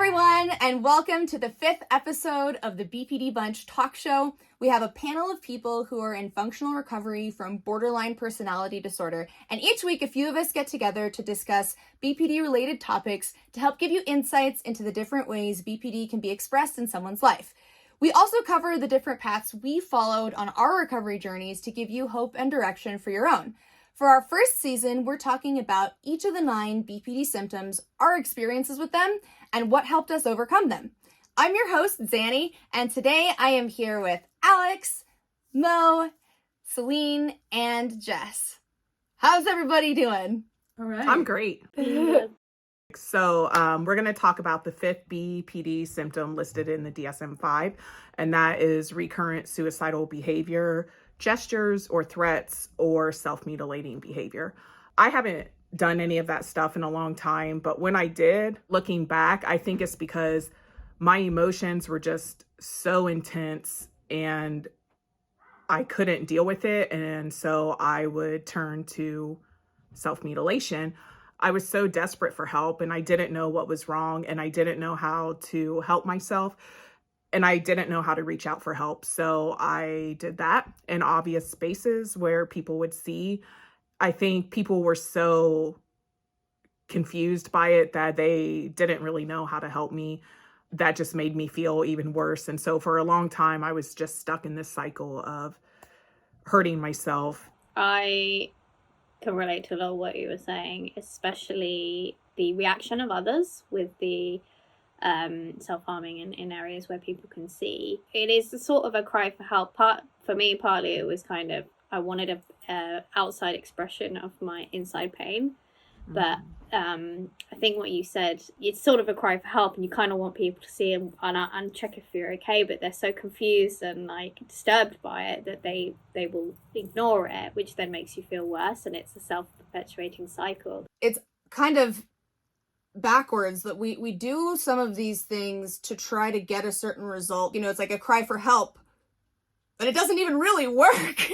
everyone, and welcome to the 5th episode of the BPD Bunch talk show. We have a panel of people who are in functional recovery from borderline personality disorder, and each week a few of us get together to discuss BPD-related topics to help give you insights into the different ways BPD can be expressed in someone's life. We also cover the different paths we followed on our recovery journeys to give you hope and direction for your own. For our first season, we're talking about each of the 9 BPD symptoms, our experiences with them, and what helped us overcome them. I'm your host, Xannie, and today I am here with Alex, Mo, Céline, and Jess. How's everybody doing? All right. I'm great. So we're going to talk about the 5th BPD symptom listed in the DSM-5, and that is recurrent suicidal behavior, gestures or threats, or self-mutilating behavior. I haven't done any of that stuff in a long time, but when I did, looking back, I think it's because my emotions were just so intense and I couldn't deal with it. And so I would turn to self-mutilation. I was so desperate for help and I didn't know what was wrong and I didn't know how to help myself. And I didn't know how to reach out for help. So I did that in obvious spaces where people would see. I think people were so confused by it that they didn't really know how to help me. That just made me feel even worse. And so for a long time, I was just stuck in this cycle of hurting myself. I can relate to a lot of what you were saying, especially the reaction of others with the self-harming in areas where people can see. It is a sort of a cry for help. For me, partly it was kind of, I wanted a outside expression of my inside pain. But I think what you said, it's sort of a cry for help and you kind of want people to see and check if you're okay, but they're so confused and like disturbed by it that they will ignore it, which then makes you feel worse, and it's a self-perpetuating cycle. It's kind of backwards that we do some of these things to try to get a certain result. You know, it's like a cry for help, but it doesn't even really work.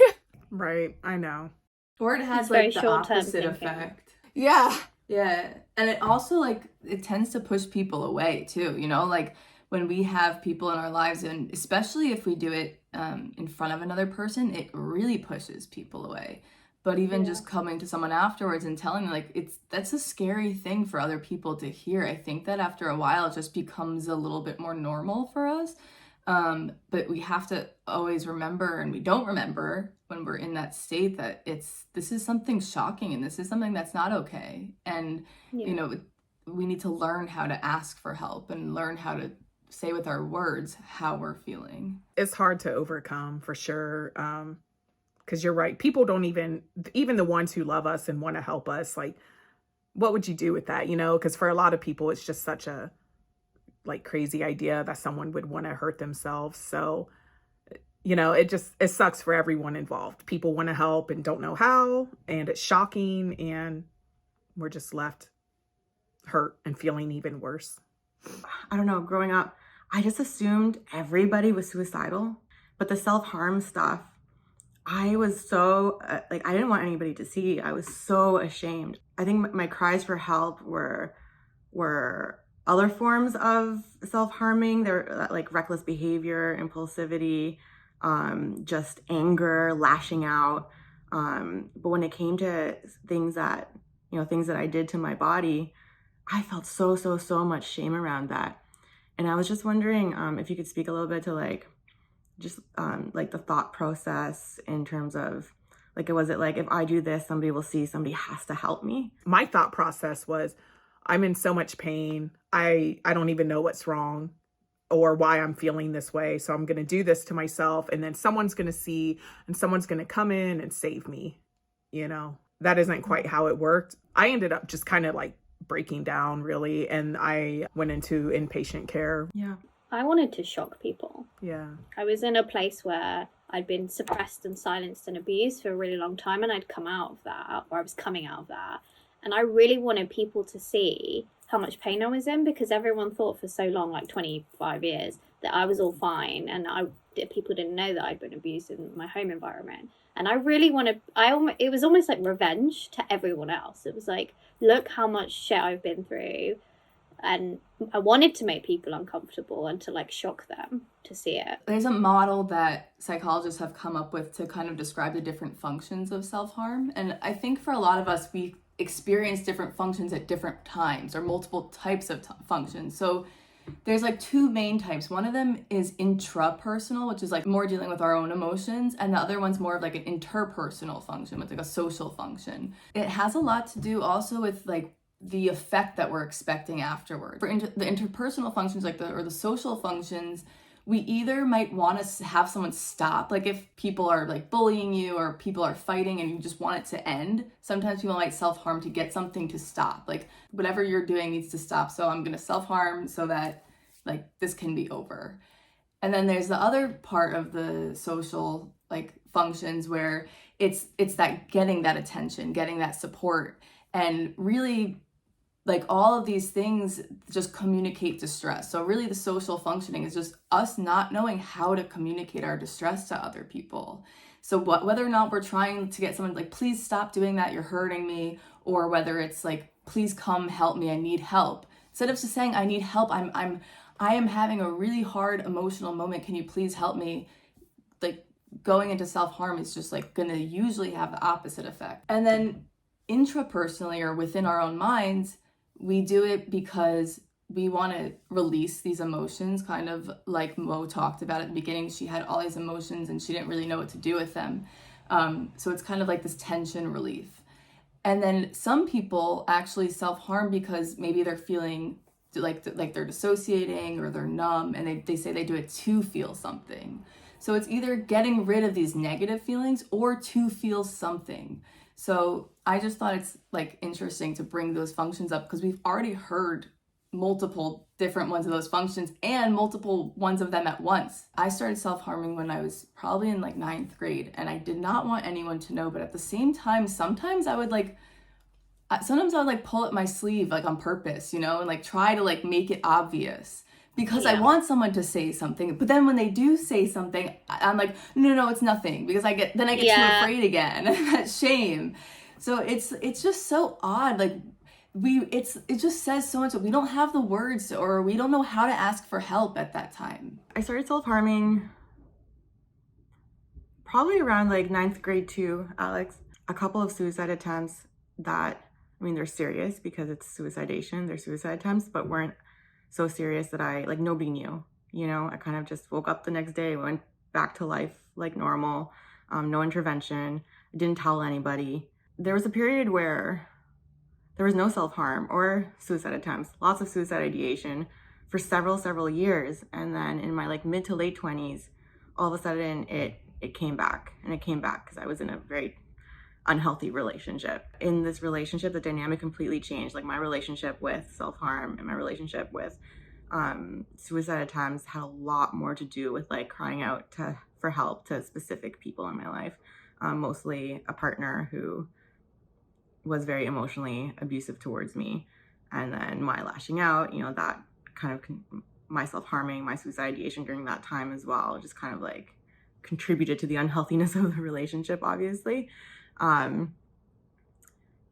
Right, I know. Or it has It's like the very opposite short-term effect. Yeah. Yeah. And it also like, it tends to push people away too, you know, like when we have people in our lives, and especially if we do it in front of another person, it really pushes people away. But even just coming to someone afterwards and telling them, like, that's a scary thing for other people to hear. I think that after a while, it just becomes a little bit more normal for us. But we have to always remember, and we don't remember when we're in that state, that this is something shocking and this is something that's not okay. And, you know, we need to learn how to ask for help and learn how to say with our words how we're feeling. It's hard to overcome for sure. Because you're right. People don't even the ones who love us and want to help us, like, what would you do with that? You know, because for a lot of people, it's just such a like crazy idea that someone would want to hurt themselves. So, you know, it sucks for everyone involved. People want to help and don't know how, and it's shocking, and we're just left hurt and feeling even worse. I don't know, growing up, I just assumed everybody was suicidal, but the self-harm stuff, I was so, I didn't want anybody to see. I was so ashamed. I think my cries for help were other forms of self-harming. They're like reckless behavior, impulsivity, just anger, lashing out. But when it came to things that I did to my body, I felt so much shame around that. And I was just wondering if you could speak a little bit to like the thought process in terms of like, was it like, if I do this, somebody will see, somebody has to help me? My thought process was, I'm in so much pain. I don't even know what's wrong or why I'm feeling this way. So I'm going to do this to myself, and then someone's going to see and someone's going to come in and save me. You know, that isn't quite how it worked. I ended up just kind of like breaking down really. And I went into inpatient care. Yeah. I wanted to shock people. Yeah. I was in a place where I'd been suppressed and silenced and abused for a really long time, and I'd come out of that, or I was coming out of that. And I really wanted people to see how much pain I was in, because everyone thought for so long, like 25 years, that I was all fine. And people didn't know that I'd been abused in my home environment. And I really wanted, it was almost like revenge to everyone else. It was like, look how much shit I've been through. And I wanted to make people uncomfortable and to like shock them to see it. There's a model that psychologists have come up with to kind of describe the different functions of self-harm. And I think for a lot of us, we experience different functions at different times, or multiple types of functions. So there's like two main types. One of them is intrapersonal, which is like more dealing with our own emotions. And the other one's more of like an interpersonal function, which is like a social function. It has a lot to do also with like the effect that we're expecting afterward. For the interpersonal functions, like the social functions, we either might want to have someone stop, like if people are like bullying you or people are fighting and you just want it to end. Sometimes people might self-harm to get something to stop, like whatever you're doing needs to stop, so I'm gonna self-harm so that like this can be over. And then there's the other part of the social like functions where it's that getting that attention, getting that support, and really like all of these things just communicate distress. So really the social functioning is just us not knowing how to communicate our distress to other people. So whether or not we're trying to get someone like, please stop doing that, you're hurting me, or whether it's like, please come help me, I need help. Instead of just saying, I need help, I am having a really hard emotional moment, can you please help me? Like going into self-harm is just like gonna usually have the opposite effect. And then intrapersonally, or within our own minds, we do it because we want to release these emotions, kind of like Mo talked about at the beginning. She had all these emotions and she didn't really know what to do with them. So it's kind of like this tension relief. And then some people actually self-harm because maybe they're feeling like they're dissociating or they're numb, and they say they do it to feel something. So it's either getting rid of these negative feelings or to feel something. So I just thought it's like interesting to bring those functions up because we've already heard multiple different ones of those functions and multiple ones of them at once. I started self-harming when I was probably in like 9th grade, and I did not want anyone to know, but at the same time, sometimes I would pull up my sleeve like on purpose, you know, and like try to like make it obvious. Because I want someone to say something, but then when they do say something, I'm like, no, it's nothing, because I get too afraid again. That shame. So it's just so odd. Like it just says so much. We don't have the words, or we don't know how to ask for help at that time. I started self-harming probably around like 9th grade too, Alex. A couple of suicide attempts that, I mean, they're serious because it's suicidation. They're suicide attempts, but weren't so serious that nobody knew, you know. I kind of just woke up the next day, went back to life like normal, no intervention, didn't tell anybody. There was a period where there was no self-harm or suicide attempts, lots of suicide ideation for several years. And then in my like mid to late 20s, all of a sudden it came back, and it came back because I was in a very unhealthy relationship. In this relationship, the dynamic completely changed. Like my relationship with self-harm and my relationship with suicide attempts had a lot more to do with like crying out for help to specific people in my life, mostly a partner who was very emotionally abusive towards me, and then my lashing out, you know, that kind of my self-harming, my suicide ideation during that time as well, just kind of like contributed to the unhealthiness of the relationship, obviously. And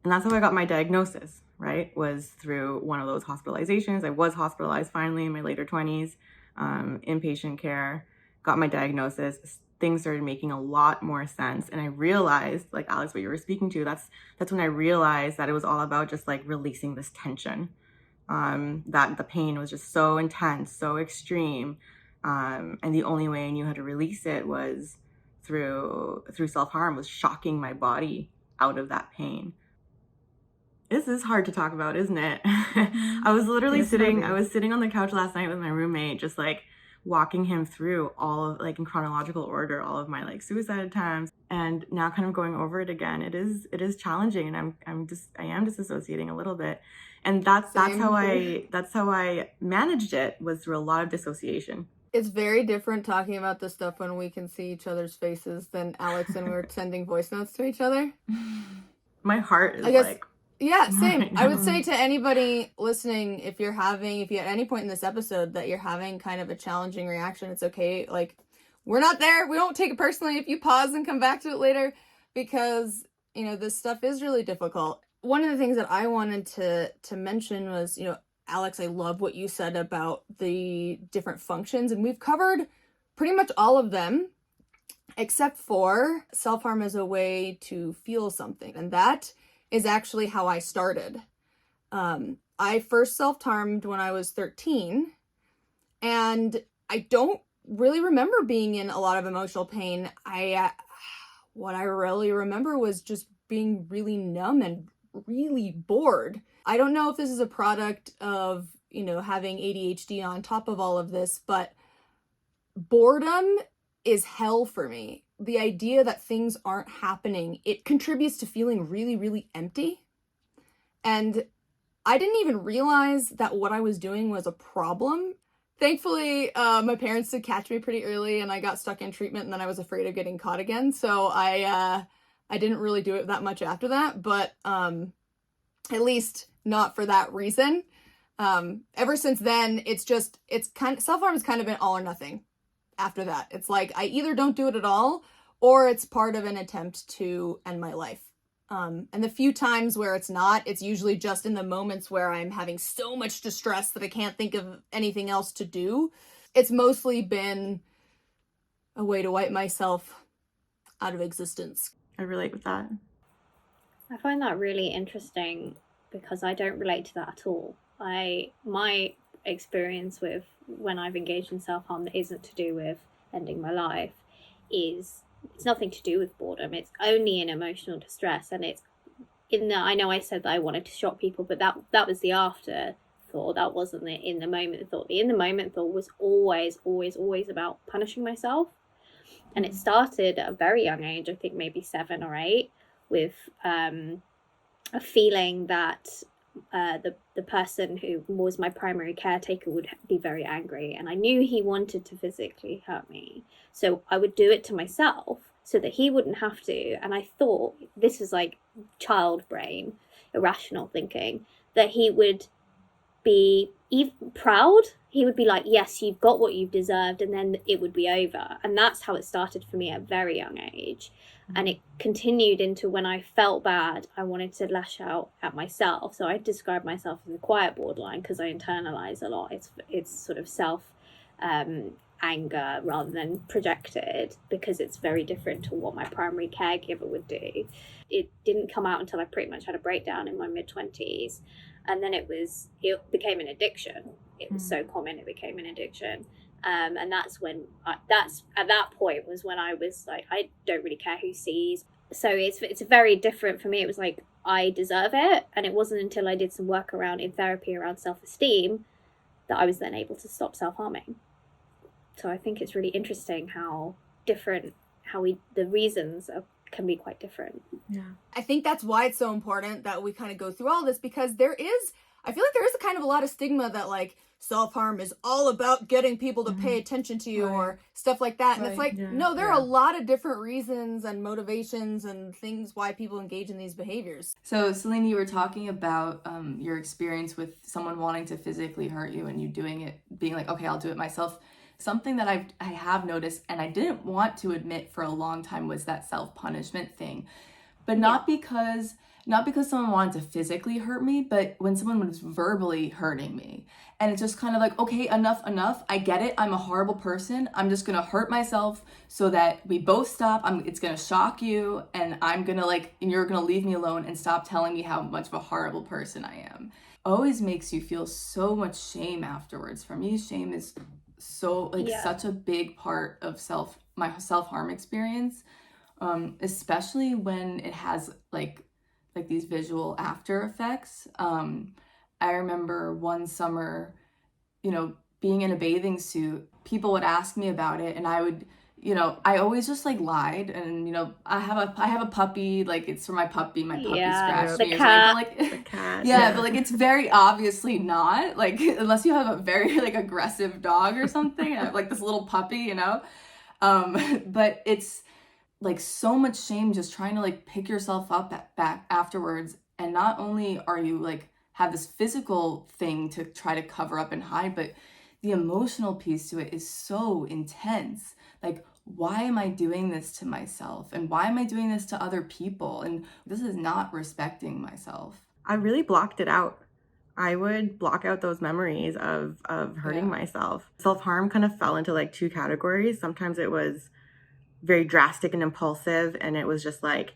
that's how I got my diagnosis, right? Was through one of those hospitalizations. I was hospitalized finally in my later 20s, inpatient care, got my diagnosis. Things started making a lot more sense. And I realized, like Alex, what you were speaking to, that's when I realized that it was all about just like releasing this tension, that the pain was just so intense, so extreme. And the only way I knew how to release it was through self-harm, was shocking my body out of that pain. This is hard to talk about, isn't it? I was literally sitting on the couch last night with my roommate, just like walking him through all of, like in chronological order, all of my like suicide attempts, and now kind of going over it again. It is challenging, and I am disassociating a little bit. And that's how I managed it, was through a lot of dissociation. It's very different talking about this stuff when we can see each other's faces than Alex and we're sending voice notes to each other. My heart is yeah, same. Right. I would say to anybody listening, if you at any point in this episode that you're having kind of a challenging reaction, it's okay. Like, we're not there. We don't take it personally if you pause and come back to it later, because, you know, this stuff is really difficult. One of the things that I wanted to mention was, you know, Alex, I love what you said about the different functions, and we've covered pretty much all of them, except for self-harm as a way to feel something. And that is actually how I started. I first self-harmed when I was 13, and I don't really remember being in a lot of emotional pain. What I really remember was just being really numb and really bored. I don't know if this is a product of, having ADHD on top of all of this, but boredom is hell for me. The idea that things aren't happening, it contributes to feeling really, really empty. And I didn't even realize that what I was doing was a problem. Thankfully, my parents did catch me pretty early, and I got stuck in treatment, and then I was afraid of getting caught again. So I didn't really do it that much after that, but at least not for that reason. Ever since then, self-harm has kind of been all or nothing after that. It's like, I either don't do it at all, or it's part of an attempt to end my life. And the few times where it's not, it's usually just in the moments where I'm having so much distress that I can't think of anything else to do. It's mostly been a way to wipe myself out of existence. I relate with that. I find that really interesting because I don't relate to that at all. My experience with when I've engaged in self-harm that isn't to do with ending my life it's nothing to do with boredom. It's only in emotional distress, and it's I know I said that I wanted to shock people, but that was the afterthought. That wasn't the in the moment thought. The in the moment thought was always about punishing myself. And it started at a very young age, I think maybe 7 or 8, with a feeling that the person who was my primary caretaker would be very angry, and I knew he wanted to physically hurt me, so I would do it to myself so that he wouldn't have to. And I thought, this is like child brain, irrational thinking, that he would be proud. He would be like, yes, you've got what you've deserved, and then it would be over. And that's how it started for me at a very young age. And it continued into when I felt bad, I wanted to lash out at myself. So I describe myself as a quiet borderline because I internalize a lot. It's sort of self anger rather than projected, because it's very different to what my primary caregiver would do. It didn't come out until I pretty much had a breakdown in my mid-20s. And then it became an addiction. It was so common, it became an addiction. And that's when at that point was when I was like, I don't really care who sees. So it's very different for me. It was like, I deserve it. And it wasn't until I did some work in therapy around self-esteem that I was then able to stop self-harming. So I think it's really interesting how the reasons can be quite different. Yeah. I think that's why it's so important that we kind of go through all this, because I feel like there is a kind of a lot of stigma that like self-harm is all about getting people to pay attention to you or stuff like that. And it's like, no, there are a lot of different reasons and motivations and things why people engage in these behaviors. So Céline, you were talking about your experience with someone wanting to physically hurt you and you doing it, being like, okay, I'll do it myself. Something that I have noticed, and I didn't want to admit for a long time, was that self-punishment thing. But not because someone wanted to physically hurt me, but when someone was verbally hurting me. And it's just kind of like, okay, enough. I get it. I'm a horrible person. I'm just going to hurt myself so that we both stop. It's going to shock you, and and you're going to leave me alone and stop telling me how much of a horrible person I am. Always makes you feel so much shame afterwards. For me, shame is such a big part of my self-harm experience, especially when it has like these visual after effects. I remember one summer, being in a bathing suit, people would ask me about it, and I would, I always just lied, and I have a puppy, it's for my puppy scratched me or something, The cat. but it's very obviously not, unless you have a very aggressive dog or something, I have this little puppy, but it's so much shame just trying to pick yourself up back afterwards. And not only are you have this physical thing to try to cover up and hide, but the emotional piece to it is so intense. Why am I doing this to myself? And why am I doing this to other people? And this is not respecting myself. I really blocked it out. I would block out those memories of hurting myself. Self-harm kind of fell into like two categories. Sometimes it was very drastic and impulsive, and it was just like,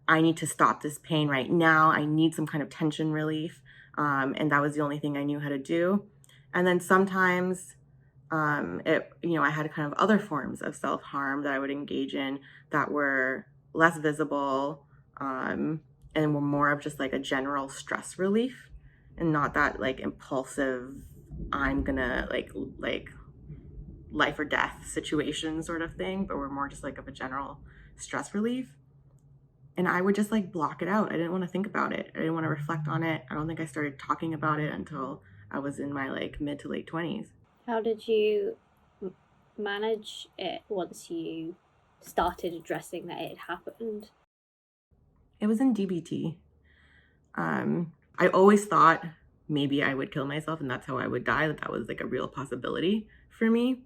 I need to stop this pain right now. I need some kind of tension relief. And that was the only thing I knew how to do. And then sometimes I had kind of other forms of self-harm that I would engage in that were less visible, and were more of just like a general stress relief, and not that like impulsive, I'm gonna like life or death situation sort of thing, but were more just like of a general stress relief. And I would just like block it out. I didn't want to think about it. I didn't want to reflect on it. I don't think I started talking about it until I was in my like mid to late 20s. How did you manage it once you started addressing that it happened? It was in DBT. I always thought maybe I would kill myself and that's how I would die, that was like a real possibility for me.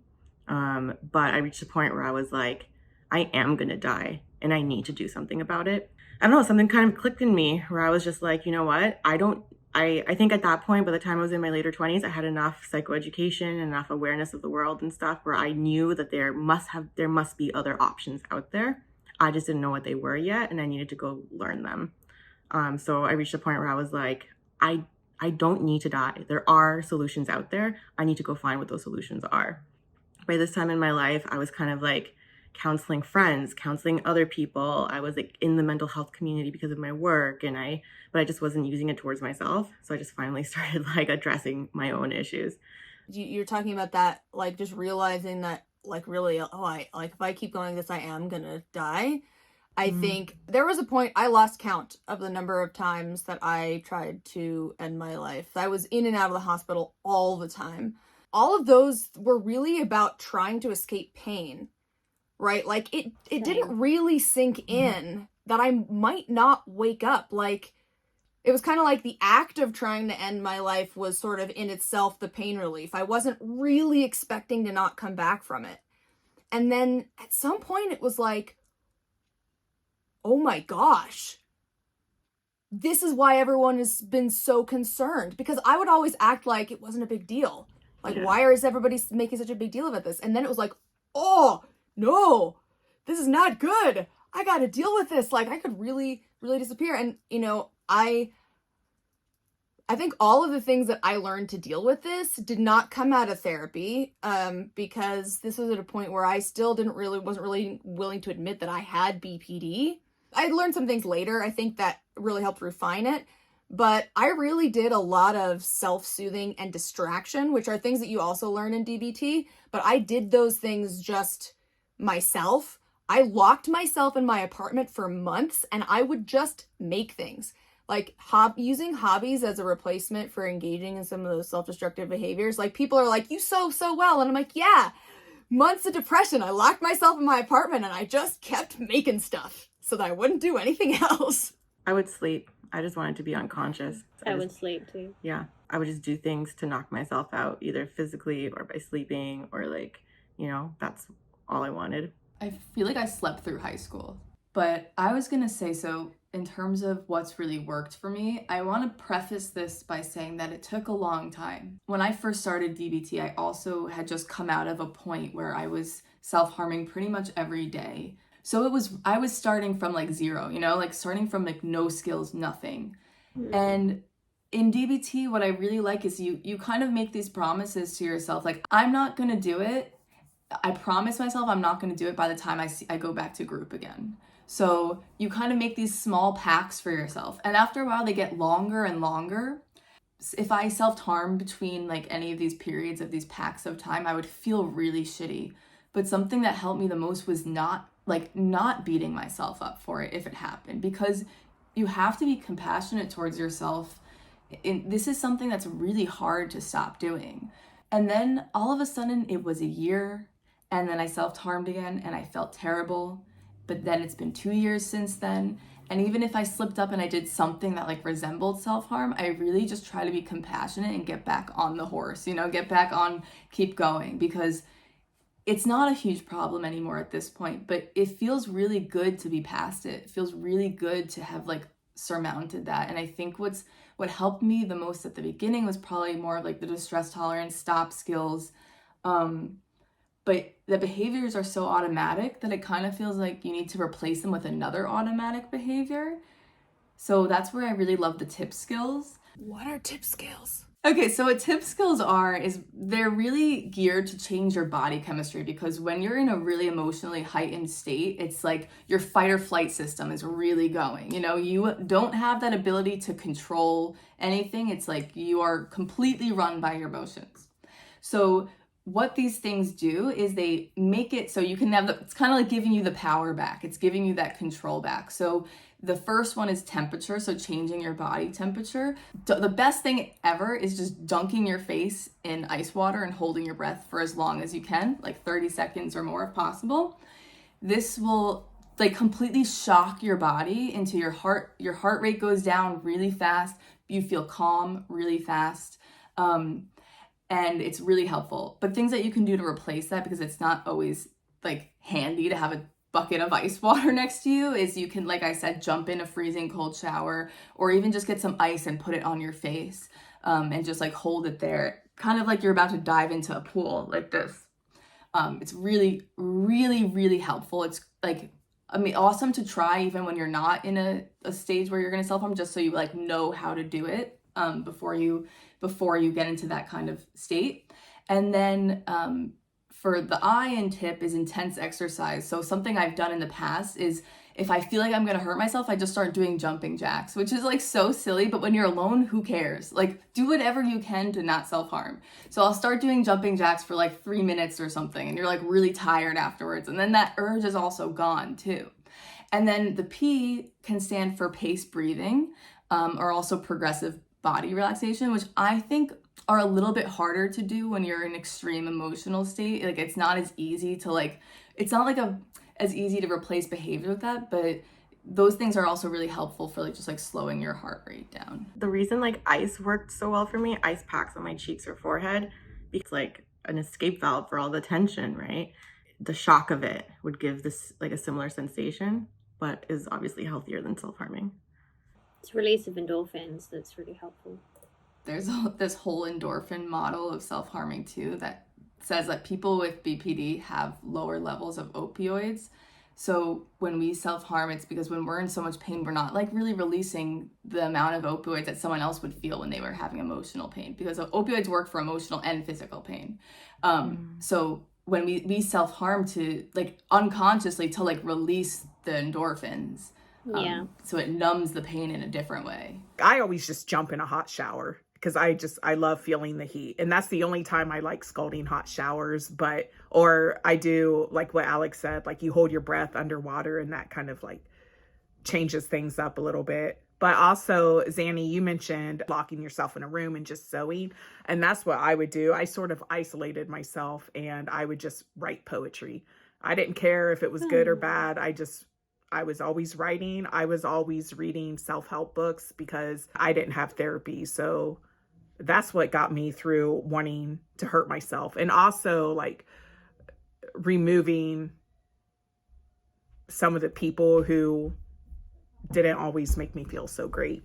But I reached a point where I was like, I am gonna die and I need to do something about it. I don't know, something kind of clicked in me where I was just like, you know what? I think at that point, by the time I was in my later 20s, I had enough psychoeducation and enough awareness of the world and stuff where I knew that there must be other options out there. I just didn't know what they were yet, and I needed to go learn them. So I reached a point where I was like, I don't need to die. There are solutions out there. I need to go find what those solutions are. By this time in my life, I was kind of like counseling friends, counseling other people. I was like in the mental health community because of my work, but I just wasn't using it towards myself. So I just finally started like addressing my own issues. You're talking about that, like just realizing that, like really, if I keep going this, I am gonna die. I think there was a point I lost count of the number of times that I tried to end my life. I was in and out of the hospital all the time. All of those were really about trying to escape pain, right? Like it didn't really sink in that I might not wake up. Like it was kind of like the act of trying to end my life was sort of in itself the pain relief. I wasn't really expecting to not come back from it. And then at some point it was like, oh my gosh, this is why everyone has been so concerned. Because I would always act like it wasn't a big deal. Like, why is everybody making such a big deal about this? And then it was like, oh, no, this is not good. I got to deal with this. Like, I could really, really disappear. And, I think all of the things that I learned to deal with this did not come out of therapy, because this was at a point where I still wasn't really willing to admit that I had BPD. I learned some things later, I think, that really helped refine it. But I really did a lot of self-soothing and distraction, which are things that you also learn in DBT. But I did those things just myself. I locked myself in my apartment for months and I would just make things. Like using hobbies as a replacement for engaging in some of those self-destructive behaviors. Like people are like, you sew so well. And I'm like, yeah, months of depression. I locked myself in my apartment and I just kept making stuff so that I wouldn't do anything else. I would sleep. I just wanted to be unconscious. I would sleep too. Yeah. I would just do things to knock myself out, either physically or by sleeping, or like, that's all I wanted. I feel like I slept through high school. But I was gonna say, so in terms of what's really worked for me, I want to preface this by saying that it took a long time. When I first started DBT, I also had just come out of a point where I was self-harming pretty much every day. So I was starting from like zero, like starting from like no skills, nothing. And in DBT, what I really like is you kind of make these promises to yourself, like, I'm not gonna do it. I promise myself I'm not gonna do it by the time I go back to group again. So you kind of make these small pacts for yourself. And after a while, they get longer and longer. If I self-harm between like any of these periods of these packs of time, I would feel really shitty. But something that helped me the most was not beating myself up for it if it happened, because you have to be compassionate towards yourself. This is something that's really hard to stop doing. And then all of a sudden it was a year, and then I self-harmed again and I felt terrible. But then it's been 2 years since then. And even if I slipped up and I did something that like resembled self-harm, I really just try to be compassionate and get back on the horse, get back on, keep going, because it's not a huge problem anymore at this point, but it feels really good to be past it. It feels really good to have like surmounted that. And I think what's What helped me the most at the beginning was probably more of like the distress tolerance, stop skills. But the behaviors are so automatic that it kind of feels like you need to replace them with another automatic behavior. So that's where I really love the TIP skills. What are TIP skills? Okay, so what TIP skills is they're really geared to change your body chemistry, because when you're in a really emotionally heightened state, it's like your fight or flight system is really going. You know, you don't have that ability to control anything. It's like you are completely run by your emotions. So what these things do is they make it so you can have it's kind of like giving you the power back. It's giving you that control back. So the first one is temperature, so changing your body temperature. The best thing ever is just dunking your face in ice water and holding your breath for as long as you can, like 30 seconds or more if possible. This will like completely shock your body into your heart. Your heart rate goes down really fast. You feel calm really fast. And it's really helpful. But things that you can do to replace that, because it's not always like handy to have a bucket of ice water next to you, is you can, like I said, jump in a freezing cold shower, or even just get some ice and put it on your face, and just like hold it there, kind of like you're about to dive into a pool like this. It's really, really, really helpful. It's like, I mean, awesome to try even when you're not in a stage where you're going to self-harm, just so you like know how to do it before you get into that kind of state. And then for the I in TIP is intense exercise. So something I've done in the past is if I feel like I'm going to hurt myself, I just start doing jumping jacks, which is like so silly, but when you're alone, who cares? Like do whatever you can to not self-harm. So I'll start doing jumping jacks for like 3 minutes or something, and you're like really tired afterwards. And then that urge is also gone too. And then the P can stand for pace breathing, or also progressive body relaxation, which I think are a little bit harder to do when you're in extreme emotional state. Like it's not as easy to like, it's not like as easy to replace behavior with that, but those things are also really helpful for like just like slowing your heart rate down. The reason like ice worked so well for me, ice packs on my cheeks or forehead, because like an escape valve for all the tension, right? The shock of it would give this like a similar sensation, but is obviously healthier than self-harming. It's release of endorphins that's really helpful. There's this whole endorphin model of self-harming too that says that people with BPD have lower levels of opioids. So when we self-harm, it's because when we're in so much pain, we're not like really releasing the amount of opioids that someone else would feel when they were having emotional pain, because opioids work for emotional and physical pain. So when we self-harm to like unconsciously to like release the endorphins, so it numbs the pain in a different way. I always just jump in a hot shower because I love feeling the heat. And that's the only time I like scalding hot showers. Or I do like what Alex said, like you hold your breath underwater, and that kind of like changes things up a little bit. But also, Xannie, you mentioned locking yourself in a room and just sewing. And that's what I would do. I sort of isolated myself and I would just write poetry. I didn't care if it was good or bad. I was always writing. I was always reading self-help books because I didn't have therapy. So that's what got me through wanting to hurt myself. And also like removing some of the people who didn't always make me feel so great.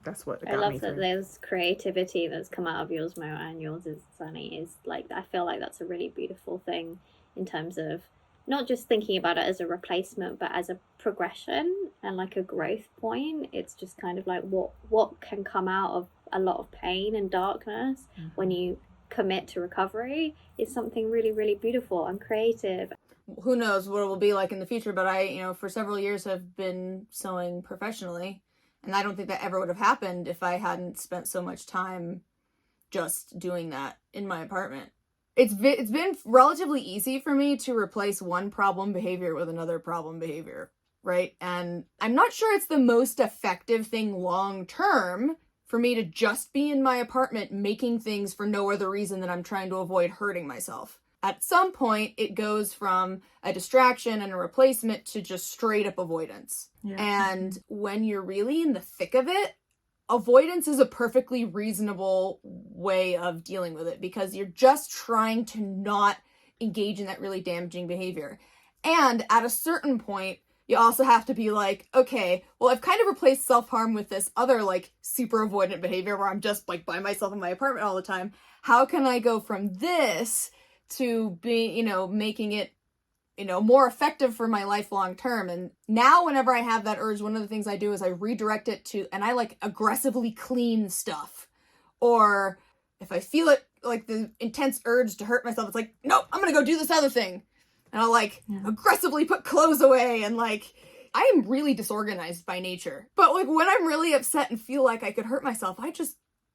That's what got me through. I love that there's creativity that's come out of yours, Mo, and yours is Xannie. Is like, I feel like that's a really beautiful thing in terms of not just thinking about it as a replacement, but as a progression and like a growth point. It's just kind of like what can come out of a lot of pain and darkness when you commit to recovery is something really, really beautiful and creative. Who knows what it will be like in the future, but I, for several years have been sewing professionally, and I don't think that ever would have happened if I hadn't spent so much time just doing that in my apartment. It's been relatively easy for me to replace one problem behavior with another problem behavior, right? And I'm not sure it's the most effective thing long term for me to just be in my apartment making things for no other reason than I'm trying to avoid hurting myself. At some point, it goes from a distraction and a replacement to just straight up avoidance. Yeah. And when you're really in the thick of it, avoidance is a perfectly reasonable way of dealing with it, because you're just trying to not engage in that really damaging behavior. And at a certain point, you also have to be like, okay, well, I've kind of replaced self-harm with this other like super avoidant behavior where I'm just like by myself in my apartment all the time. How can I go from this to being, making it, more effective for my life long term? And now whenever I have that urge, one of the things I do is I redirect it to, and I like aggressively clean stuff. Or if I feel it, like the intense urge to hurt myself, it's like, nope, I'm gonna go do this other thing. And I'll aggressively put clothes away, and I am really disorganized by nature. But when I'm really upset and feel like I could hurt myself,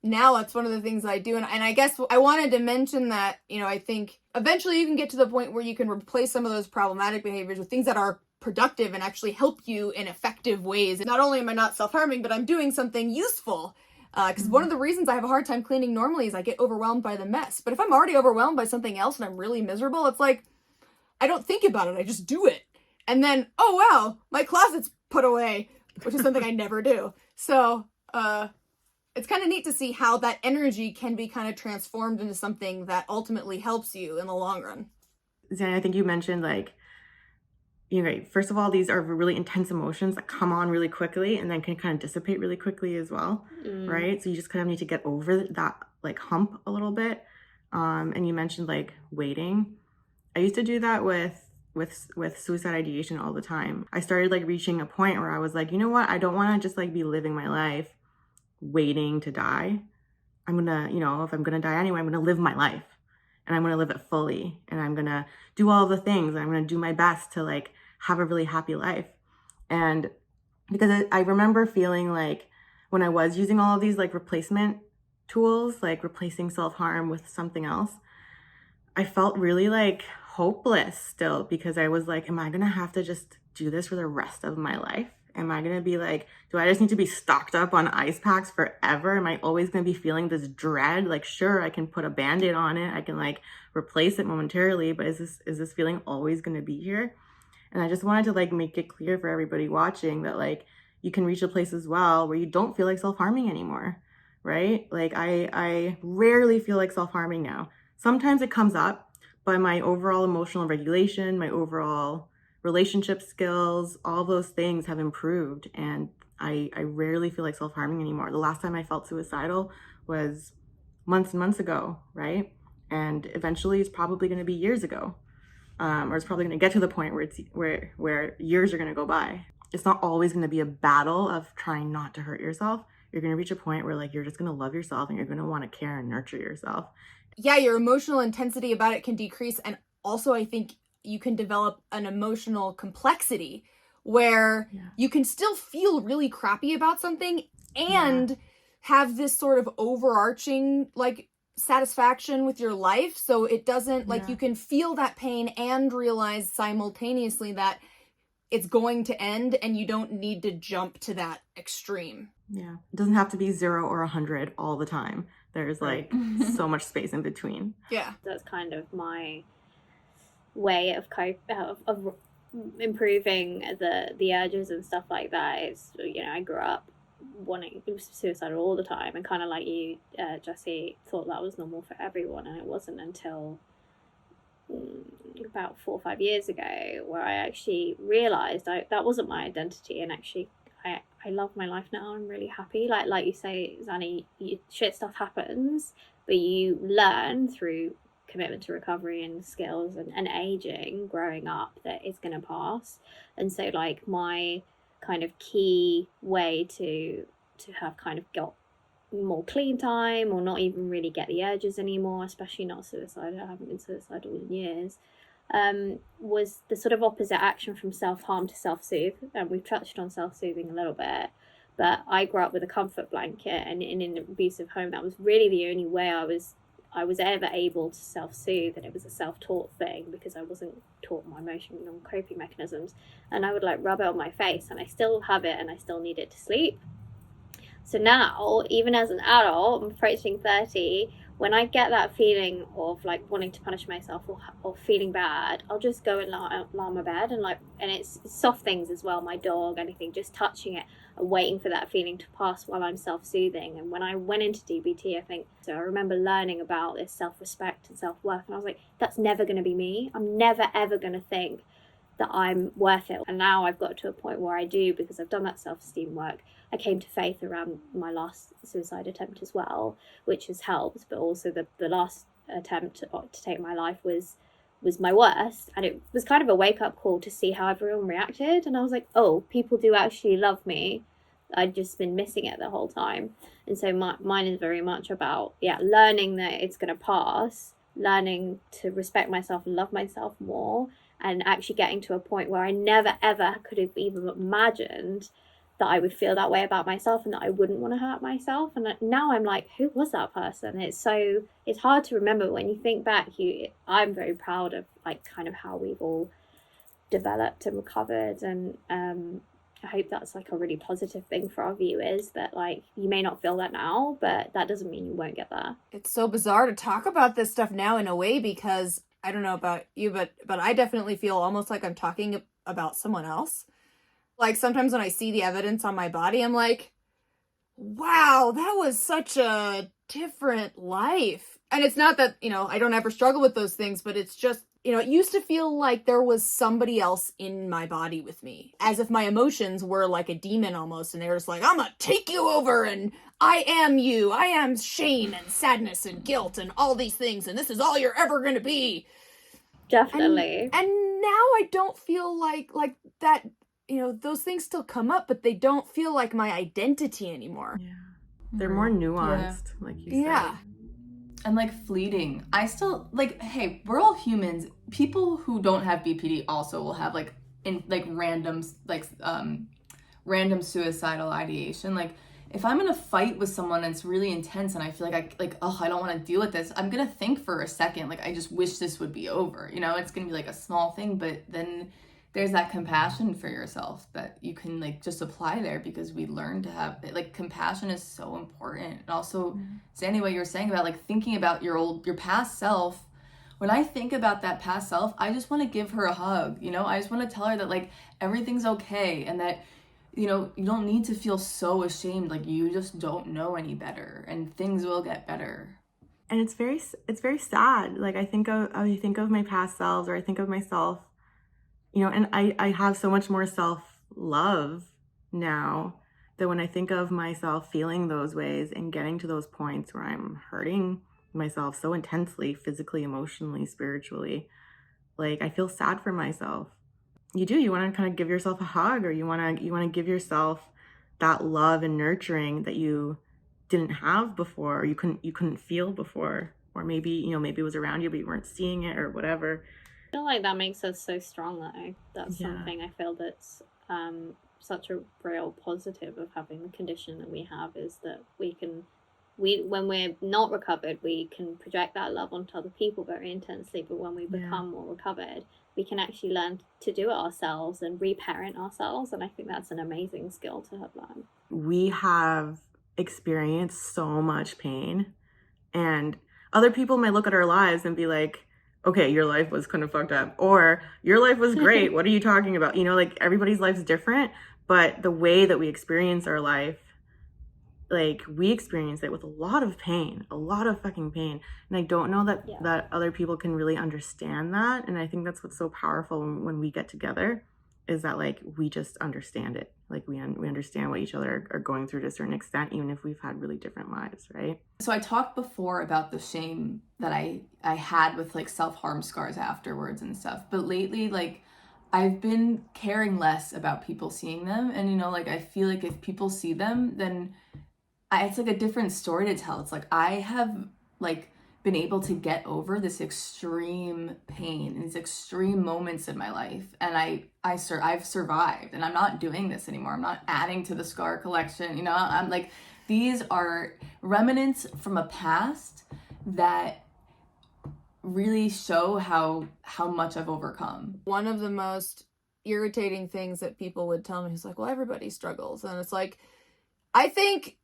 now that's one of the things I do. And I guess I wanted to mention that, I think eventually you can get to the point where you can replace some of those problematic behaviors with things that are productive and actually help you in effective ways. And not only am I not self-harming, but I'm doing something useful. Because one of the reasons I have a hard time cleaning normally is I get overwhelmed by the mess. But if I'm already overwhelmed by something else and I'm really miserable, it's like, I don't think about it, I just do it. And then, oh wow, my closet's put away, which is something I never do. So, it's kind of neat to see how that energy can be kind of transformed into something that ultimately helps you in the long run. Xannie, I think you mentioned first of all, these are really intense emotions that come on really quickly and then can kind of dissipate really quickly as well, right? So you just kind of need to get over that hump a little bit. And you mentioned waiting. I used to do that with suicide ideation all the time. I started reaching a point where I was like, you know what? I don't want to just be living my life waiting to die. I'm gonna, if I'm gonna die anyway, I'm gonna live my life and I'm gonna live it fully and I'm gonna do all the things and I'm gonna do my best to have a really happy life. And because I remember feeling when I was using all of these replacement tools, replacing self-harm with something else, I felt really hopeless still, because I was like, am I gonna have to just do this for the rest of my life? Am I gonna be do I just need to be stocked up on ice packs forever? Am I always gonna be feeling this dread? Sure, I can put a Band-Aid on it, I can replace it momentarily, but is this feeling always gonna be here? And I just wanted to make it clear for everybody watching that you can reach a place as well where you don't feel like self-harming anymore, right? I rarely feel like self-harming now. Sometimes it comes up, but my overall emotional regulation, my overall relationship skills, all those things have improved, and I rarely feel like self-harming anymore. The last time I felt suicidal was months and months ago, right? And eventually it's probably going to be years ago, or it's probably going to get to the point where years are going to go by. It's not always going to be a battle of trying not to hurt yourself. You're going to reach a point where you're just going to love yourself and you're going to want to care and nurture yourself. Yeah, your emotional intensity about it can decrease, and also I think you can develop an emotional complexity where you can still feel really crappy about something and have this sort of overarching satisfaction with your life. So it doesn't you can feel that pain and realize simultaneously that it's going to end, and you don't need to jump to that extreme. Yeah, it doesn't have to be 0 or 100 all the time. There's so much space in between. Yeah, that's kind of my way of of improving the urges and stuff like that. Is I grew up wanting suicidal all the time, and kind of like you, Jessie, thought that was normal for everyone, and it wasn't until about 4 or 5 years ago where I actually realized that wasn't my identity, and actually I love my life now. I'm really happy. Like you say, Xannie, shit stuff happens, but you learn through commitment to recovery and skills and aging, growing up, that it's going to pass. And so my kind of key way to have kind of got more clean time, or not even really get the urges anymore, especially not suicidal, I haven't been suicidal in years, was the sort of opposite action from self-harm to self-soothe. And we've touched on self-soothing a little bit, but I grew up with a comfort blanket, and in an abusive home that was really the only way I was ever able to self-soothe, and it was a self-taught thing because I wasn't taught my emotional coping mechanisms. And I would rub it on my face, and I still have it, and I still need it to sleep. So now, even as an adult, I'm approaching 30, when I get that feeling of wanting to punish myself or feeling bad, I'll just go and lie on my bed, and it's soft things as well, my dog, anything, just touching it and waiting for that feeling to pass while I'm self-soothing. And when I went into DBT, I remember learning about this self-respect and self-worth, and I was like, that's never going to be me. I'm never ever going to think that I'm worth it. And now I've got to a point where I do, because I've done that self-esteem work. I came to faith around my last suicide attempt as well, which has helped, but also the last attempt to take my life was my worst, and it was kind of a wake-up call to see how everyone reacted. And I was like, oh, people do actually love me. I'd just been missing it the whole time. And so mine is very much about learning that it's going to pass, learning to respect myself and love myself more, and actually getting to a point where I never ever could have even imagined that I would feel that way about myself and that I wouldn't want to hurt myself. And now I'm like, who was that person? It's hard to remember when you think back. I'm very proud of like kind of how we've all developed and recovered, and I hope that's like a really positive thing for our viewers, that like you may not feel that now, but that doesn't mean you won't get there. It's so bizarre to talk about this stuff now in a way, because I don't know about you, but I definitely feel almost like I'm talking about someone else. Like sometimes when I see the evidence on my body, I'm like, wow, that was such a different life. And it's not that, I don't ever struggle with those things, but it's just, it used to feel like there was somebody else in my body with me, as if my emotions were like a demon almost. And they were just like, I'm gonna take you over, and I am you. I am shame and sadness and guilt and all these things. And this is all you're ever going to be. Definitely. And now I don't feel like that. Those things still come up, but they don't feel like my identity anymore. Yeah. They're more nuanced, like you said. Yeah. And like fleeting. I still like, hey, we're all humans. People who don't have BPD also will have random suicidal ideation. Like if I'm in a fight with someone and it's really intense and I feel like I don't want to deal with this, I'm gonna think for a second, like I just wish this would be over. It's gonna be like a small thing, but then there's that compassion for yourself that you can like just apply there, because we learn to have like compassion is so important. And also, Xannie, what you were saying about like thinking about your past self. When I think about that past self, I just want to give her a hug. I just want to tell her that like everything's okay, and that you don't need to feel so ashamed. Like you just don't know any better, and things will get better. And it's very sad. Like I think of my past selves, or I think of myself. And I have so much more self-love now, that when I think of myself feeling those ways and getting to those points where I'm hurting myself so intensely, physically, emotionally, spiritually, like I feel sad for myself. You want to kind of give yourself a hug, or you want to give yourself that love and nurturing that you didn't have before, or you couldn't feel before, or maybe it was around you but you weren't seeing it, or whatever. I feel like that makes us so strong, though. That's something I feel that's such a real positive of having the condition that we have, is that when we're not recovered, we can project that love onto other people very intensely, but when we become more recovered, we can actually learn to do it ourselves and reparent ourselves, and I think that's an amazing skill to have learned. We have experienced so much pain, and other people might look at our lives and be like, okay, your life was kind of fucked up, or your life was great. What are you talking about? Like everybody's life's different, but the way that we experience our life, like we experience it with a lot of pain, a lot of fucking pain. And I don't know that other people can really understand that. And I think that's what's so powerful when we get together, is that like we just understand it. Like we understand what each other are going through to a certain extent, even if we've had really different lives, right? So I talked before about the shame that I had with like self-harm scars afterwards and stuff. But lately, like I've been caring less about people seeing them. And, like I feel like if people see them, then it's like a different story to tell. It's like I have like been able to get over this extreme pain and these extreme moments in my life, and I've survived, and I'm not doing this anymore. I'm not adding to the scar collection. I'm like, these are remnants from a past that really show how much I've overcome. One of the most irritating things that people would tell me is like, well, everybody struggles, and it's like, I think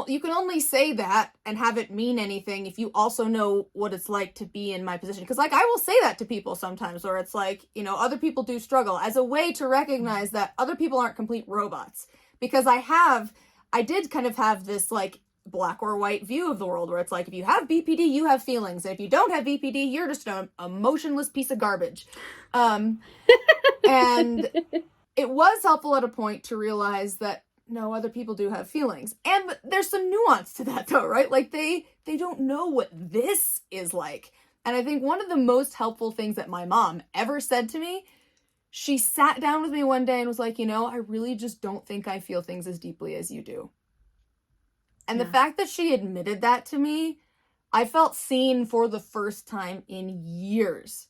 you can only say that and have it mean anything if you also know what it's like to be in my position. Because like I will say that to people sometimes, where it's like, other people do struggle, as a way to recognize that other people aren't complete robots. Because I did kind of have this like black or white view of the world, where it's like, if you have BPD, you have feelings. And if you don't have BPD, you're just an emotionless piece of garbage. And it was helpful at a point to realize that no, other people do have feelings. And there's some nuance to that though, right? Like they don't know what this is like. And I think one of the most helpful things that my mom ever said to me, she sat down with me one day and was like, I really just don't think I feel things as deeply as you do. And the fact that she admitted that to me, I felt seen for the first time in years.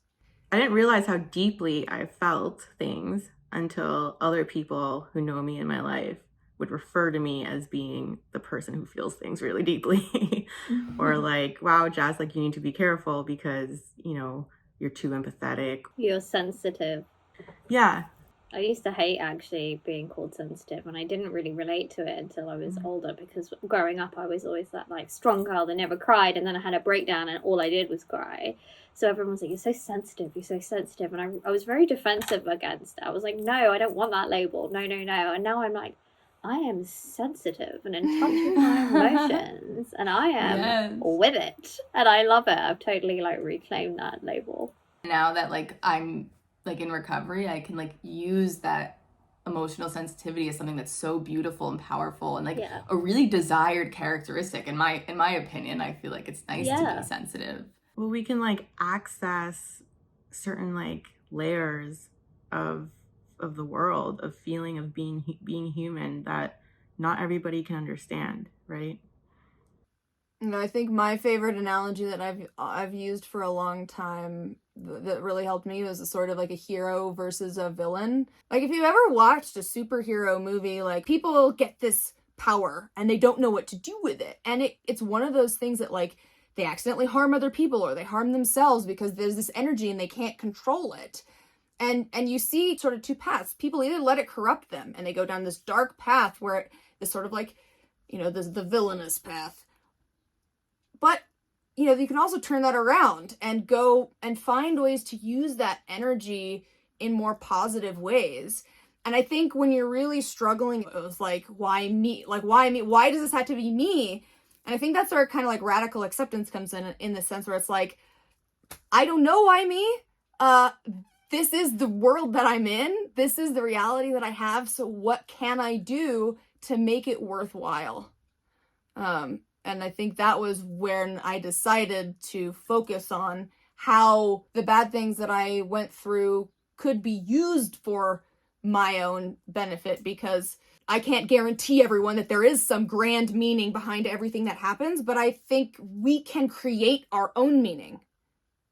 I didn't realize how deeply I felt things until other people who know me in my life would refer to me as being the person who feels things really deeply. Or like, wow, Jess, like you need to be careful because, you're too empathetic. You're sensitive. Yeah. I used to hate actually being called sensitive, and I didn't really relate to it until I was older, because growing up I was always that like strong girl that never cried, and then I had a breakdown and all I did was cry. So everyone was like, you're so sensitive, and I was very defensive against it. I was like, no, I don't want that label, no. And now I'm like, I am sensitive and in touch with my emotions, and I am with it, and I love it. I've totally like reclaimed that label. Now that like I'm like in recovery, I can like use that emotional sensitivity as something that's so beautiful and powerful and like a really desired characteristic. In my opinion, I feel like it's nice to be sensitive. Well, we can like access certain like layers of the world, of feeling, of being human, that not everybody can understand, right? I think my favorite analogy that I've used for a long time that really helped me was a sort of like a hero versus a villain. Like if you've ever watched a superhero movie, like people get this power and they don't know what to do with it. And it's one of those things that like they accidentally harm other people or they harm themselves because there's this energy and they can't control it. And you see sort of two paths. People either let it corrupt them and they go down this dark path where this sort of like, the villainous path. But, you can also turn that around and go and find ways to use that energy in more positive ways. And I think when you're really struggling, it was like, why me? Like, why me? Why does this have to be me? And I think that's where kind of like radical acceptance comes in the sense where it's like, I don't know why me. This is the world that I'm in. This is the reality that I have. So what can I do to make it worthwhile? And I think that was when I decided to focus on how the bad things that I went through could be used for my own benefit, because I can't guarantee everyone that there is some grand meaning behind everything that happens, but I think we can create our own meaning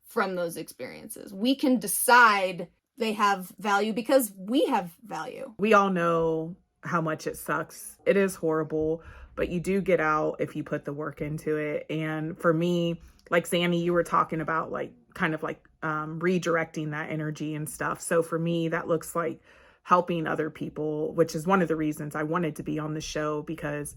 from those experiences. We can decide they have value because we have value. We all know how much it sucks. It is horrible, but you do get out if you put the work into it. And for me, like Xannie, you were talking about like kind of like redirecting that energy and stuff. So for me, that looks like helping other people, which is one of the reasons I wanted to be on the show, because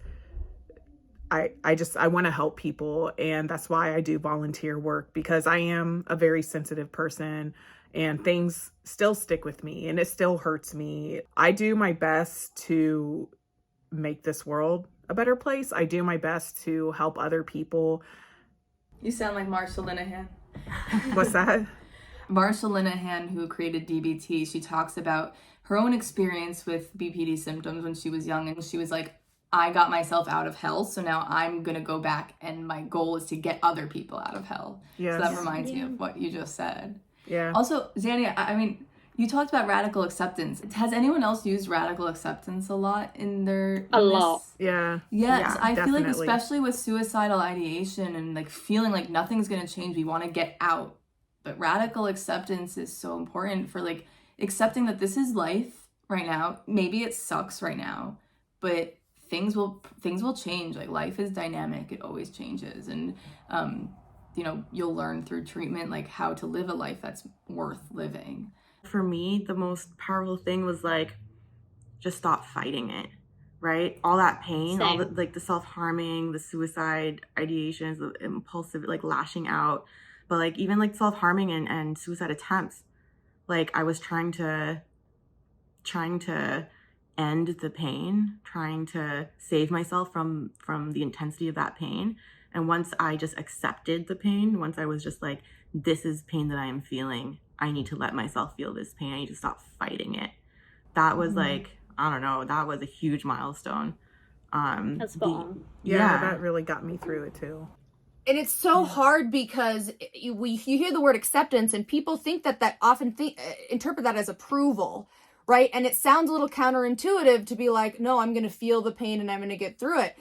I want to help people. And that's why I do volunteer work, because I am a very sensitive person and things still stick with me and it still hurts me. I do my best to make this world a better place. I do my best to help other people. You sound like Marsha Linehan. What's that? Marsha Linehan, who created DBT, she talks about her own experience with BPD symptoms when she was young, and she was like, I got myself out of hell, so now I'm gonna go back and my goal is to get other people out of hell. Yes. So that reminds me of what you just said. Yeah. Also, Xannie, I mean, you talked about radical acceptance. Has anyone else used radical acceptance a lot in their... A lot. Yeah. Yes, I definitely. feel like especially with suicidal ideation and like feeling like nothing's gonna change, we want to get out. But radical acceptance is so important for like accepting that this is life right now. Maybe it sucks right now, but things will change. Like life is dynamic, it always changes. And you'll learn through treatment like how to live a life that's worth living. For me, the most powerful thing was like, just stop fighting it, right? All that pain, Same. all the, like the self-harming, the suicide ideations, the impulsive, like lashing out, but like even like self-harming and suicide attempts. Like I was trying to end the pain, trying to save myself from the intensity of that pain. And once I just accepted the pain, once I was just like, this is pain that I am feeling, I need to let myself feel this pain, I need to stop fighting it. That was like, I don't know, that was a huge milestone. That's spot on. Yeah, that really got me through it too. And it's so hard because you hear the word acceptance and people think that often interpret that as approval, right? And it sounds a little counterintuitive to be like, no, I'm going to feel the pain and I'm going to get through it.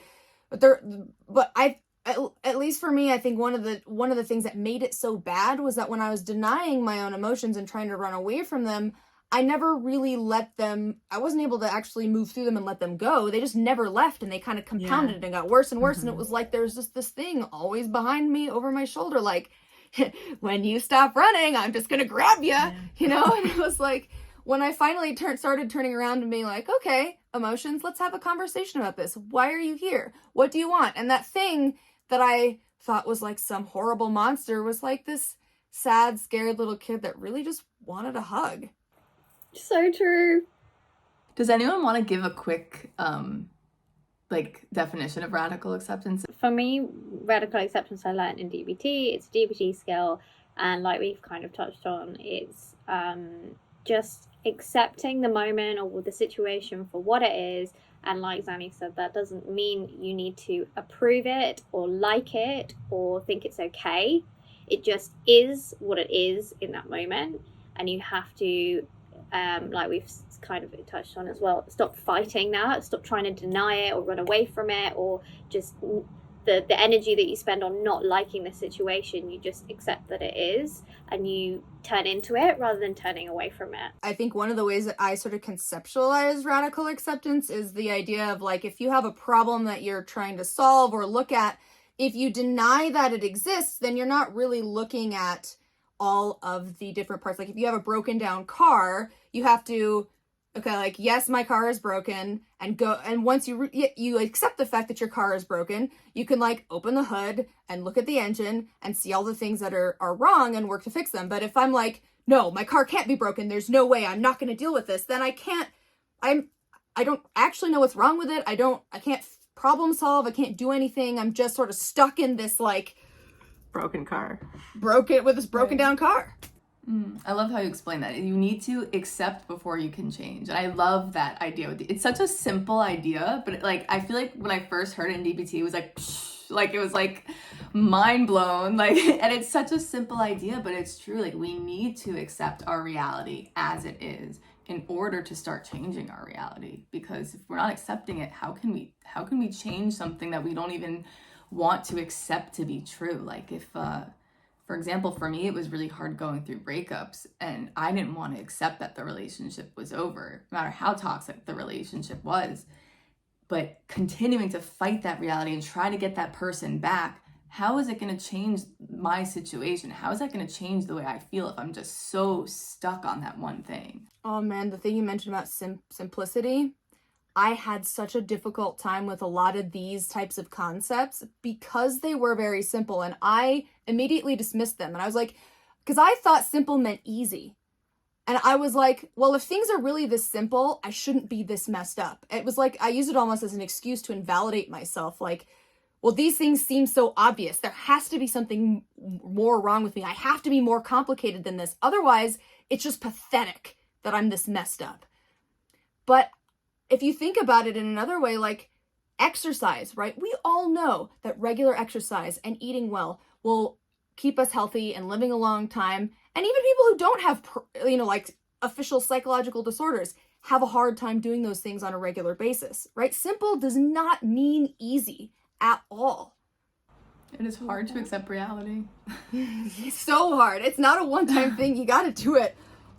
But at least for me, I think one of the things that made it so bad was that when I was denying my own emotions and trying to run away from them, I never really I wasn't able to actually move through them and let them go. They just never left, and they kind of compounded and got worse and worse. And it was like there was just this thing always behind me over my shoulder, like, when you stop running, I'm just going to grab you, you know? And it was like, when I finally started turning around and being like, okay, emotions, let's have a conversation about this. Why are you here? What do you want? And that thing that I thought was like some horrible monster was like this sad, scared little kid that really just wanted a hug. So true. Does anyone want to give a quick definition of radical acceptance? For me, radical acceptance I learned in DBT. It's a DBT skill, and like we've kind of touched on, it's just accepting the moment or the situation for what it is. And like Xannie said, that doesn't mean you need to approve it or like it or think it's okay. It just is what it is in that moment, and you have to like we've kind of touched on as well, stop fighting that, stop trying to deny it or run away from it, or just the energy that you spend on not liking the situation, you just accept that it is and you turn into it rather than turning away from it. I think one of the ways that I sort of conceptualize radical acceptance is the idea of like, if you have a problem that you're trying to solve or look at, if you deny that it exists, then you're not really looking at all of the different parts. Like if you have a broken down car, you have to, okay, like, yes, my car is broken, and once you accept the fact that your car is broken, you can like open the hood and look at the engine and see all the things that are wrong and work to fix them. But if I'm like, no, my car can't be broken, there's no way, I'm not going to deal with this, then I don't actually know what's wrong with it. I can't problem solve, I can't do anything. I'm just sort of stuck in this like broken down car. I love how you explain that. You need to accept before you can change. And I love that idea. It's such a simple idea, but like I feel like when I first heard it in DBT, it was like it was like mind blown. Like, and it's such a simple idea, but it's true. Like we need to accept our reality as it is in order to start changing our reality. Because if we're not accepting it, how can we change something that we don't even want to accept to be true? Like if for example, for me, it was really hard going through breakups, and I didn't want to accept that the relationship was over, no matter how toxic the relationship was. But continuing to fight that reality and try to get that person back, how is it going to change my situation? How is that going to change the way I feel if I'm just so stuck on that one thing? Oh man, the thing you mentioned about simplicity, I had such a difficult time with a lot of these types of concepts because they were very simple, and I immediately dismissed them. And I was like, because I thought simple meant easy. And I was like, well, if things are really this simple, I shouldn't be this messed up. It was like, I used it almost as an excuse to invalidate myself. Like, well, these things seem so obvious. There has to be something more wrong with me. I have to be more complicated than this. Otherwise, it's just pathetic that I'm this messed up. But if you think about it in another way, like exercise, right? We all know that regular exercise and eating well will keep us healthy and living a long time. And even people who don't have, like official psychological disorders have a hard time doing those things on a regular basis, right? Simple does not mean easy at all. It is hard to accept reality. It's so hard. It's not a one-time thing. You got to do it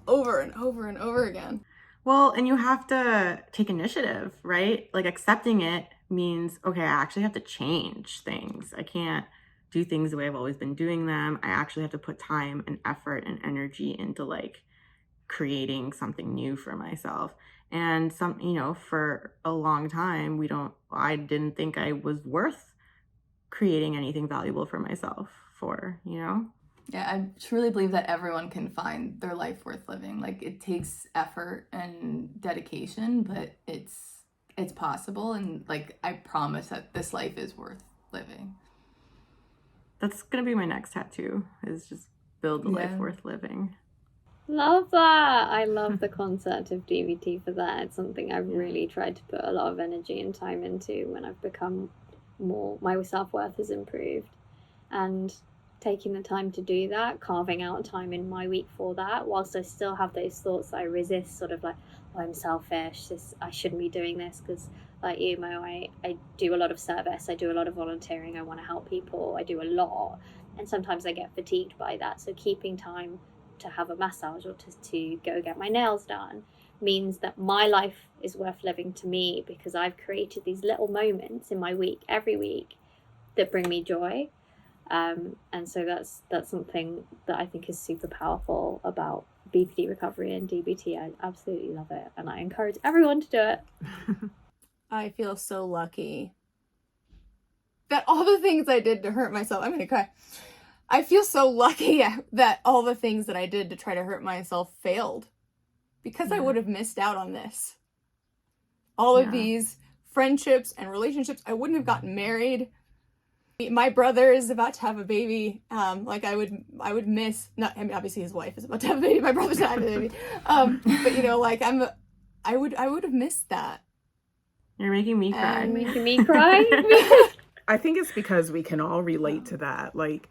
over and over and over again. Well, and you have to take initiative, right? Like accepting it means, okay, I actually have to change things. I can't do things the way I've always been doing them. I actually have to put time and effort and energy into like creating something new for myself. And for a long time, I didn't think I was worth creating anything valuable for myself for. Yeah, I truly believe that everyone can find their life worth living. Like, it takes effort and dedication, but it's possible, and like, I promise that this life is worth living. That's gonna be my next tattoo, is just build a life worth living. Love that. I love the concept of DBT for that. It's something I've really tried to put a lot of energy and time into when I've become more, my self-worth has improved. And taking the time to do that, carving out time in my week for that, whilst I still have those thoughts that I resist, sort of like, oh, I'm selfish, I shouldn't be doing this, because like you, Mo, I do a lot of service, I do a lot of volunteering, I want to help people, I do a lot, and sometimes I get fatigued by that. So keeping time to have a massage or to go get my nails done means that my life is worth living to me, because I've created these little moments in my week, every week, that bring me joy. And so that's something that I think is super powerful about BPD recovery and DBT. I absolutely love it, and I encourage everyone to do it. I feel so lucky that all the things I did to hurt myself, I'm gonna cry. I feel so lucky that all the things that I did to try to hurt myself failed, because I would have missed out on this. All of these friendships and relationships, I wouldn't have gotten married. My brother is about to have a baby. Like I would miss, not, I mean, obviously his wife is about to have a baby. My brother's not having a baby. But you know, like I would have missed that. You're making me cry. Making me cry. I think it's because we can all relate to that. Like,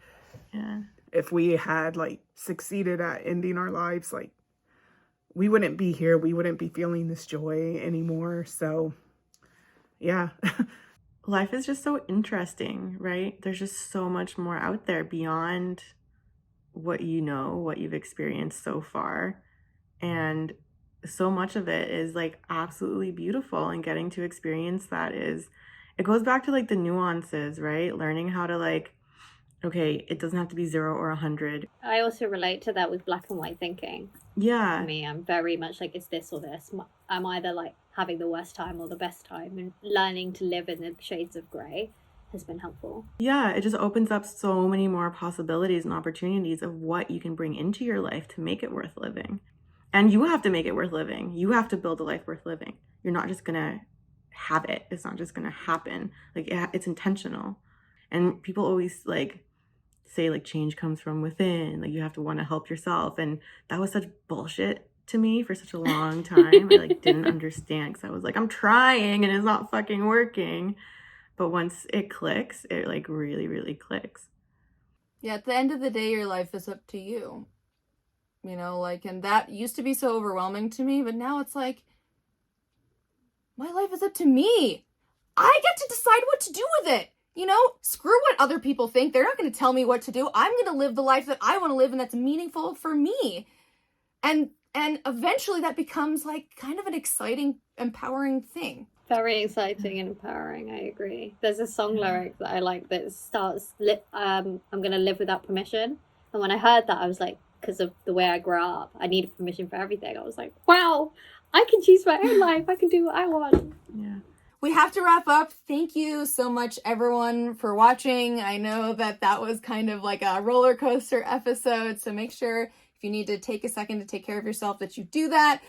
if we had like succeeded at ending our lives, like we wouldn't be here. We wouldn't be feeling this joy anymore. So, yeah. Life is just so interesting, right? There's just so much more out there beyond what you know, what you've experienced so far. And so much of it is like absolutely beautiful, and getting to experience that it goes back to like the nuances, right? Learning how to like, okay, it doesn't have to be 0 or 100. I also relate to that with black and white thinking. Yeah. For me, I'm very much like, it's this or this. I'm either like having the worst time or the best time, and learning to live in the shades of grey has been helpful. Yeah, it just opens up so many more possibilities and opportunities of what you can bring into your life to make it worth living. And you have to make it worth living. You have to build a life worth living. You're not just gonna have it. It's not just gonna happen. Like, it's intentional. And people always like say like change comes from within, like you have to want to help yourself, and that was such bullshit to me for such a long time. I like didn't understand, because I was like, I'm trying and it's not fucking working. But once it clicks, it like really, really clicks. Yeah, at the end of the day, your life is up to you. You know, like, and that used to be so overwhelming to me, but now it's like, my life is up to me. I get to decide what to do with it. You know, screw what other people think. They're not going to tell me what to do. I'm going to live the life that I want to live and that's meaningful for me. And eventually that becomes like kind of an exciting, empowering thing. Very exciting and empowering, I agree. There's a song lyric that I like that starts, I'm going to live without permission. And when I heard that, I was like, because of the way I grew up, I needed permission for everything. I was like, wow, I can choose my own life. I can do what I want. Yeah. We have to wrap up. Thank you so much, everyone, for watching. I know that was kind of like a roller coaster episode, so make sure if you need to take a second to take care of yourself that you do that.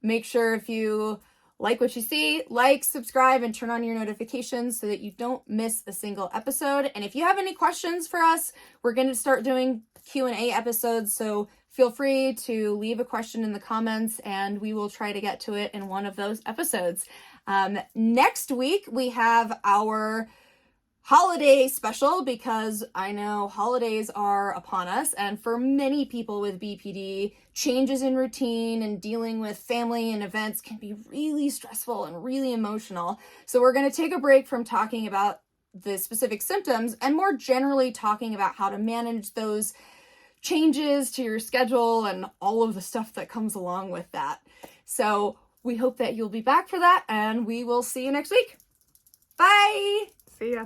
Make sure if you like what you see, like, subscribe, and turn on your notifications so that you don't miss a single episode. And if you have any questions for us, we're going to start doing Q&A episodes, so feel free to leave a question in the comments and we will try to get to it in one of those episodes. Next week, we have our holiday special, because I know holidays are upon us, and for many people with BPD, changes in routine and dealing with family and events can be really stressful and really emotional. So we're going to take a break from talking about the specific symptoms and more generally talking about how to manage those changes to your schedule and all of the stuff that comes along with that. So we hope that you'll be back for that, and we will see you next week. Bye! See ya.